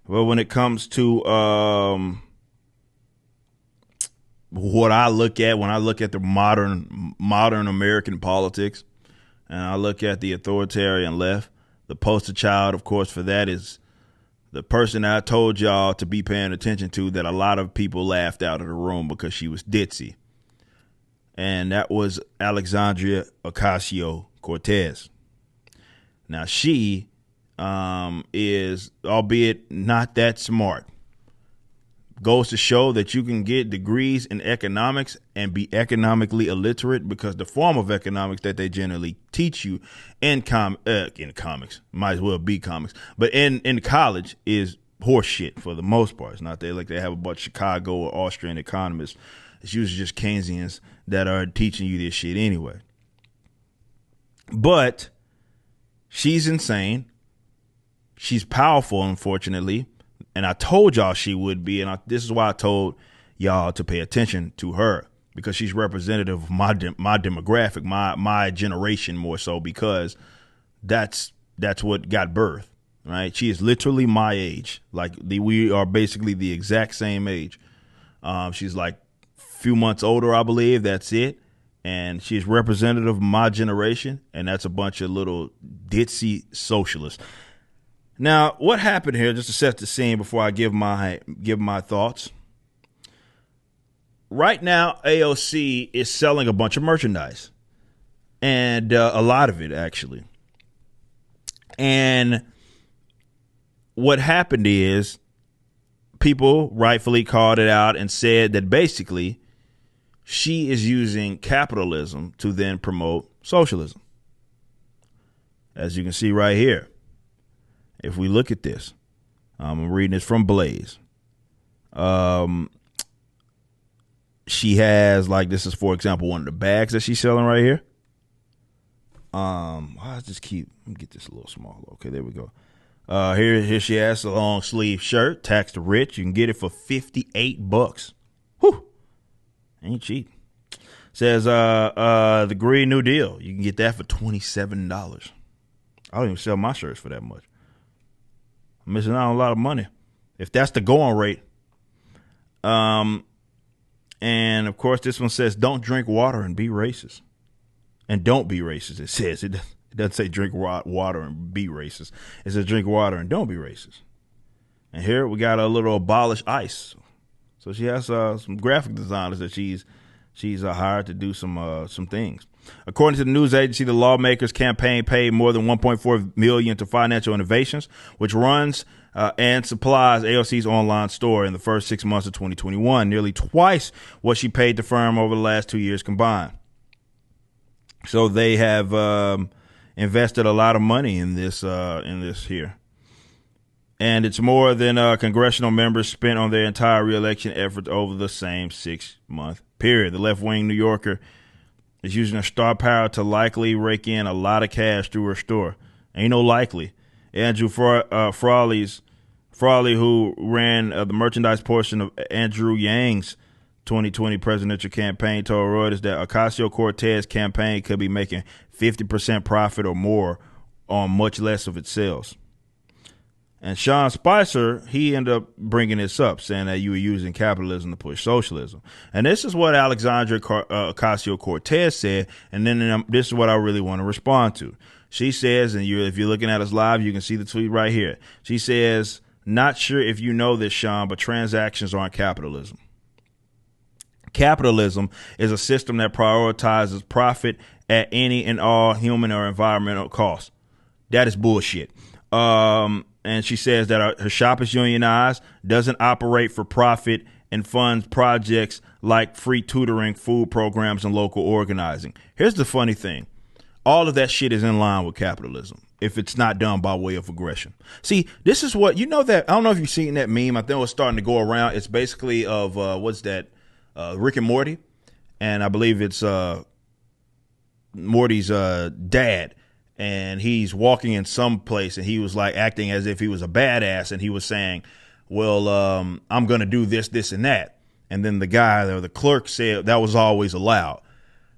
Well, when it comes to what I look at when I look at the modern American politics, and I look at the authoritarian left, the poster child, of course, for that is the person I told y'all to be paying attention to that a lot of people laughed out of the room because she was ditzy. And that was Alexandria Ocasio-Cortez. Now, she is, albeit not that smart, goes to show that you can get degrees in economics and be economically illiterate, because the form of economics that they generally teach you in comics, might as well be comics, but in college is horse shit for the most part. It's not they have a bunch of Chicago or Austrian economists. It's usually just Keynesians that are teaching you this shit anyway. But she's insane. She's powerful, unfortunately. And I told y'all she would be, and this is why I told y'all to pay attention to her, because she's representative of my demographic, my generation more so, because that's what got birth, right? She is literally my age. We are basically the exact same age. She's like a few months older, I believe. That's it. And she's representative of my generation, and that's a bunch of little ditzy socialists. Now, what happened here, just to set the scene before I give my thoughts. Right now, AOC is selling a bunch of merchandise, and a lot of it, actually. And what happened is people rightfully called it out and said that basically she is using capitalism to then promote socialism. As you can see right here. If we look at this, I'm reading this from Blaze. She has, this is, for example, one of the bags that she's selling right here. Let me get this a little smaller. Okay, there we go. Here she has a long sleeve shirt, tax to rich. You can get it for $58. Whew, ain't cheap. Says the Green New Deal. You can get that for $27. I don't even sell my shirts for that much. I'm missing out on a lot of money, if that's the going rate. And of course, this one says, "Don't drink water and be racist." And don't be racist. It says it doesn't say drink water and be racist. It says drink water and don't be racist. And here we got a little abolish ICE. So she has some graphic designers that she's hired to do some things. According to the news agency, the lawmakers' campaign paid more than $1.4 million to Financial Innovations, which runs and supplies AOC's online store in the first 6 months of 2021, nearly twice what she paid the firm over the last 2 years combined. So they have invested a lot of money in this here. And it's more than congressional members spent on their entire reelection effort over the same 6-month period. The left-wing New Yorker is using her star power to likely rake in a lot of cash through her store. Ain't no likely. Andrew Frawley, who ran the merchandise portion of Andrew Yang's 2020 presidential campaign, told Reuters that Ocasio-Cortez campaign could be making 50% profit or more on much less of its sales. And Sean Spicer, he ended up bringing this up, saying that you were using capitalism to push socialism. And this is what Alexandria Ocasio-Cortez said, and then this is what I really want to respond to. She says, and if you're looking at us live, you can see the tweet right here. She says, "Not sure if you know this, Sean, but transactions aren't capitalism. Capitalism is a system that prioritizes profit at any and all human or environmental costs." That is bullshit. And she says that her shop is unionized, doesn't operate for profit, and funds projects like free tutoring, food programs, and local organizing. Here's the funny thing. All of that shit is in line with capitalism if it's not done by way of aggression. See, this is what, that, I don't know if you've seen that meme. I think it was starting to go around. It's basically of, Rick and Morty. And I believe it's Morty's dad. And he's walking in some place, and he was like acting as if he was a badass, and he was saying, well, I'm going to do this, this, and that. And then the guy or the clerk said that was always allowed.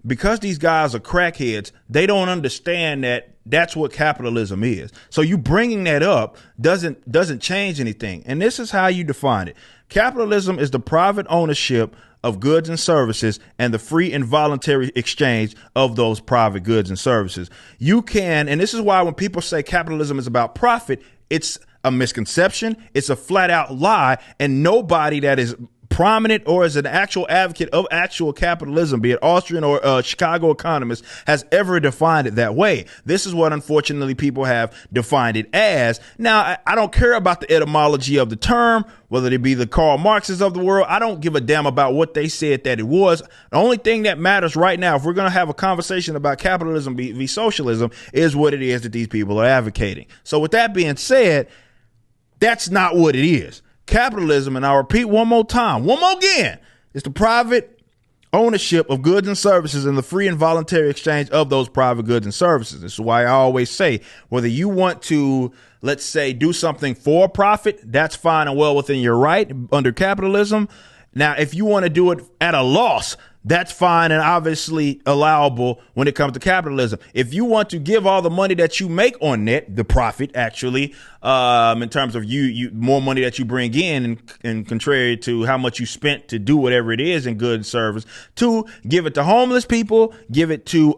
because these guys are crackheads, they don't understand that that's what capitalism is. So you bringing that up doesn't change anything. And this is how you define it. Capitalism is the private ownership of goods and services and the free and voluntary exchange of those private goods and services. You can, and this is why when people say capitalism is about profit, it's a misconception. It's a flat out lie. And nobody that is prominent or is an actual advocate of actual capitalism, be it Austrian or Chicago economist, has ever defined it that way. This is what, unfortunately, people have defined it as. Now, I don't care about the etymology of the term, whether it be the Karl Marxes of the world. I don't give a damn about what they said that it was. The only thing that matters right now, if we're going to have a conversation about capitalism v. socialism, is what it is that these people are advocating. So with that being said, that's not what it is. Capitalism, and I'll repeat one more again, is the private ownership of goods and services and the free and voluntary exchange of those private goods and services. This is why I always say, whether you want to, let's say, do something for profit, that's fine and well within your right under capitalism. Now, if you want to do it at a loss, that's fine and obviously allowable when it comes to capitalism. If you want to give all the money that you make on net, the profit actually, in terms of you more money that you bring in, and contrary to how much you spent to do whatever it is in good and service, to give it to homeless people, give it to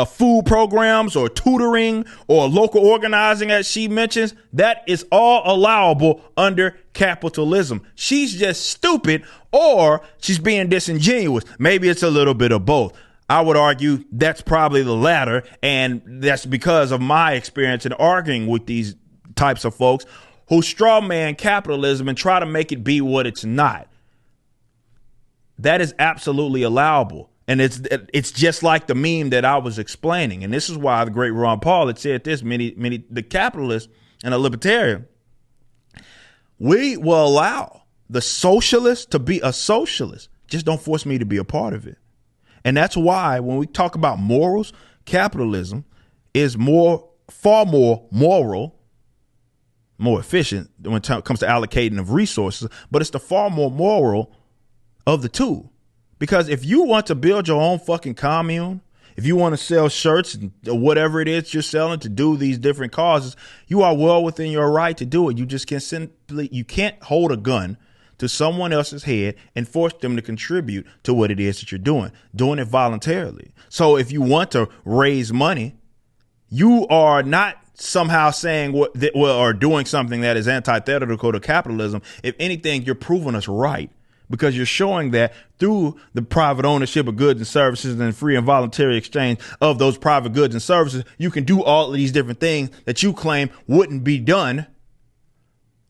food programs or tutoring or local organizing, as she mentions, that is all allowable under capitalism. She's just stupid, or she's being disingenuous. Maybe it's a little bit of both. I would argue that's probably the latter, and that's because of my experience in arguing with these types of folks who strawman capitalism and try to make it be what it's not. That is absolutely allowable. And it's just like the meme that I was explaining. And this is why the great Ron Paul had said this, the capitalist and a libertarian, we will allow the socialist to be a socialist. Just don't force me to be a part of it. And that's why when we talk about morals, capitalism is far more moral, more efficient when it comes to allocating of resources, but it's the far more moral of the two. Because if you want to build your own fucking commune, if you want to sell shirts or whatever it is you're selling to do these different causes, you are well within your right to do it. You just you can't hold a gun to someone else's head and force them to contribute to what it is that you're doing it voluntarily. So if you want to raise money, you are not somehow saying or doing something that is antithetical to capitalism. If anything, you're proving us right, because you're showing that through the private ownership of goods and services and free and voluntary exchange of those private goods and services, you can do all of these different things that you claim wouldn't be done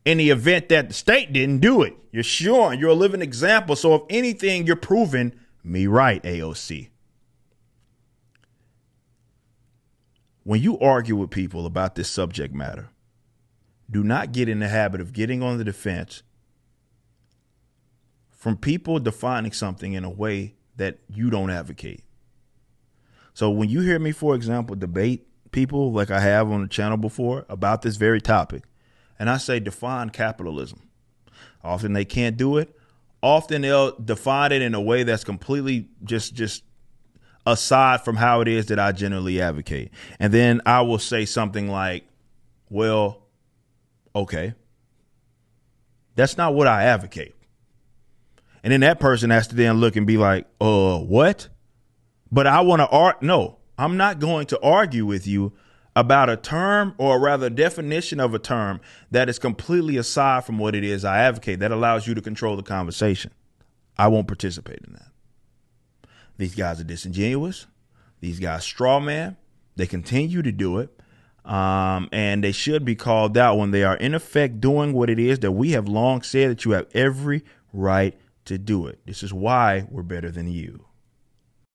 in the event that the state didn't do it. You're showing, you're a living example. So if anything, you're proving me right, AOC. When you argue with people about this subject matter, do not get in the habit of getting on the defense from people defining something in a way that you don't advocate. So when you hear me, for example, debate people like I have on the channel before about this very topic, and I say define capitalism, often they can't do it. Often they'll define it in a way that's completely just aside from how it is that I generally advocate. And then I will say something like, well, okay, that's not what I advocate. And then that person has to then look and be like, what? But I want to no, I'm not going to argue with you about a term, or rather definition of a term that is completely aside from what it is I advocate, that allows you to control the conversation. I won't participate in that. These guys are disingenuous. These guys straw man. They continue to do it. And they should be called out when they are in effect doing what it is that we have long said that you have every right to do it. This is why we're better than you.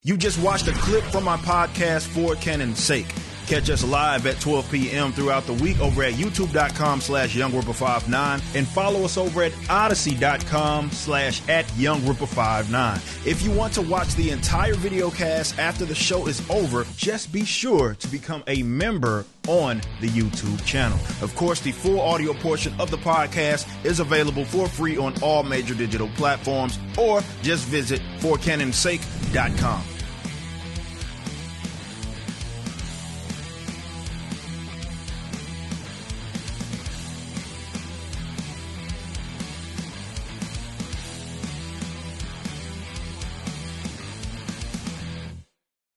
You just watched a clip from my podcast, For Canon's Sake. Catch us live at 12 p.m. throughout the week over at youtube.com/YoungRipper59 and follow us over at odyssey.com/@YoungRipper59. If you want to watch the entire video cast after the show is over, just be sure to become a member on the YouTube channel. Of course, the full audio portion of the podcast is available for free on all major digital platforms, or just visit forcanonsake.com.